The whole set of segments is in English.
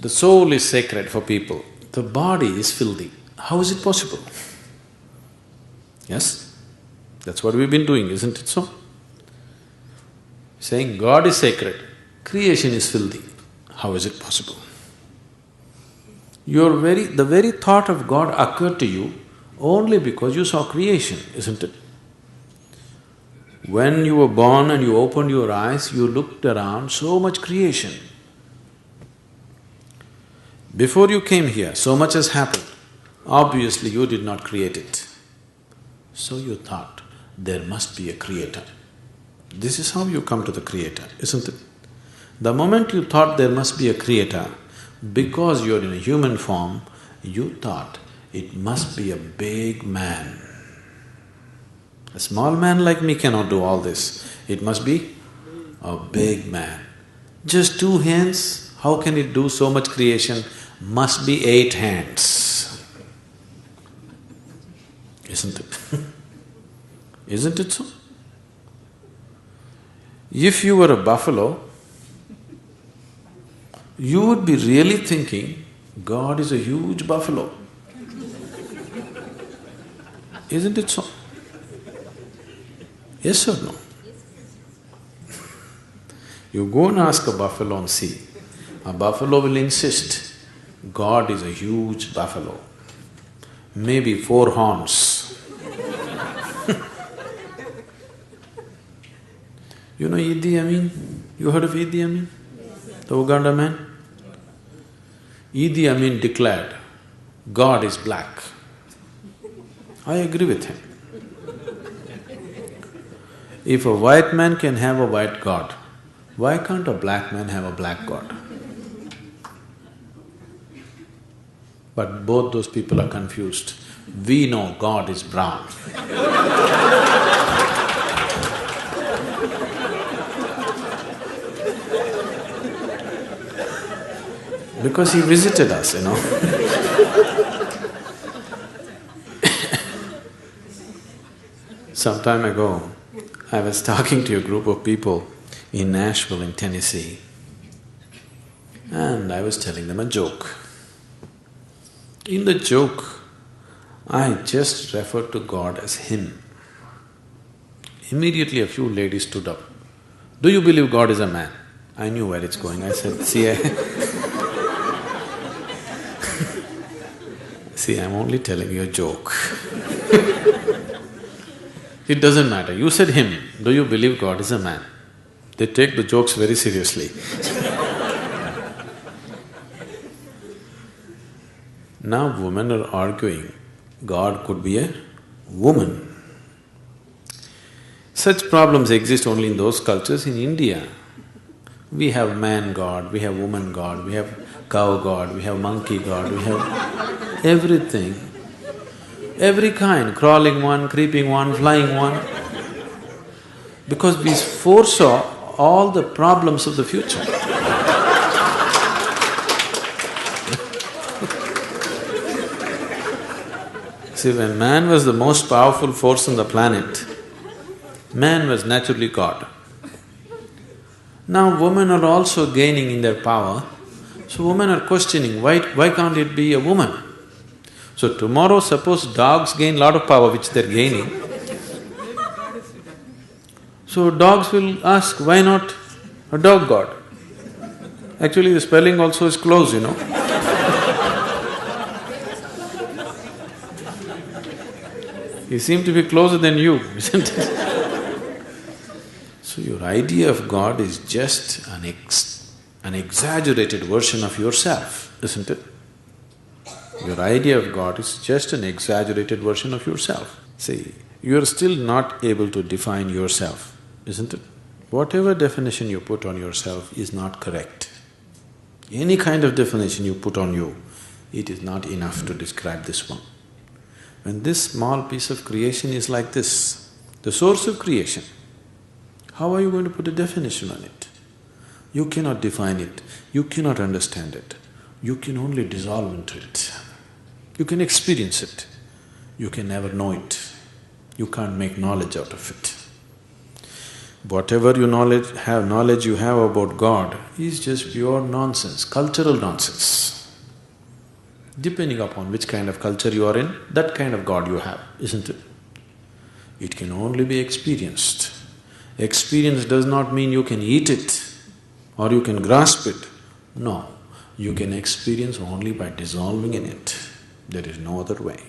The soul is sacred for people, the body is filthy. How is it possible? Yes? That's what we've been doing, isn't it so? Saying God is sacred, creation is filthy. How is it possible? The very thought of God occurred to you only because you saw creation, isn't it? When you were born and you opened your eyes, you looked around, so much creation. Before you came here, so much has happened. Obviously, you did not create it. So you thought, there must be a creator. This is how you come to the creator, isn't it? The moment you thought there must be a creator, because you're in a human form, you thought it must be a big man. A small man like me cannot do all this. It must be a big man. Just 2 hands, how can it do so much creation? Must be 8 hands. Isn't it? Isn't it so? If you were a buffalo, you would be really thinking, God is a huge buffalo. Isn't it so? Yes or no? You go and ask a buffalo and see. A buffalo will insist, God is a huge buffalo, maybe 4 horns. You know Idi Amin? You heard of Idi Amin? The Uganda man? Idi Amin declared, God is black. I agree with him. If a white man can have a white God, why can't a black man have a black God? But both those people are confused. We know God is brown. Because he visited us, you know. Some time ago, I was talking to a group of people in Nashville in Tennessee, and I was telling them a joke. In the joke, I just referred to God as Him. Immediately a few ladies stood up. Do you believe God is a man? I knew where it's going. I said, see, I'm only telling you a joke. It doesn't matter. You said Him. Do you believe God is a man? They take the jokes very seriously. Now women are arguing, God could be a woman. Such problems exist only in those cultures. In India, we have man God, we have woman God, we have cow God, we have monkey God, we have everything. Every kind, crawling one, creeping one, flying one. Because we foresaw all the problems of the future. See, when man was the most powerful force on the planet, man was naturally God. Now women are also gaining in their power, so women are questioning, why can't it be a woman? So tomorrow suppose dogs gain lot of power which they're gaining, so dogs will ask, why not a dog god? Actually the spelling also is close, you know. He seemed to be closer than you, isn't it? So your idea of God is just an exaggerated version of yourself, isn't it? Your idea of God is just an exaggerated version of yourself. See, you're still not able to define yourself, isn't it? Whatever definition you put on yourself is not correct. Any kind of definition you put on you, it is not enough to describe this one. When this small piece of creation is like this, the source of creation, how are you going to put a definition on it? You cannot define it, you cannot understand it, you can only dissolve into it. You can experience it, you can never know it, you can't make knowledge out of it. Whatever knowledge you have about God is just pure nonsense, cultural nonsense. Depending upon which kind of culture you are in, that kind of God you have, isn't it? It can only be experienced. Experience does not mean you can eat it or you can grasp it. No, you can experience only by dissolving in it. There is no other way.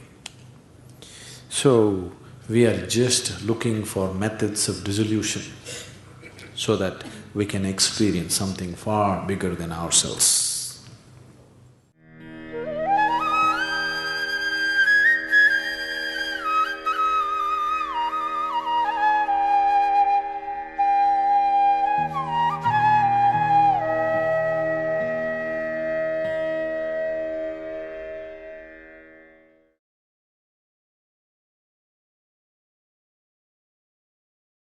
So, we are just looking for methods of dissolution so that we can experience something far bigger than ourselves.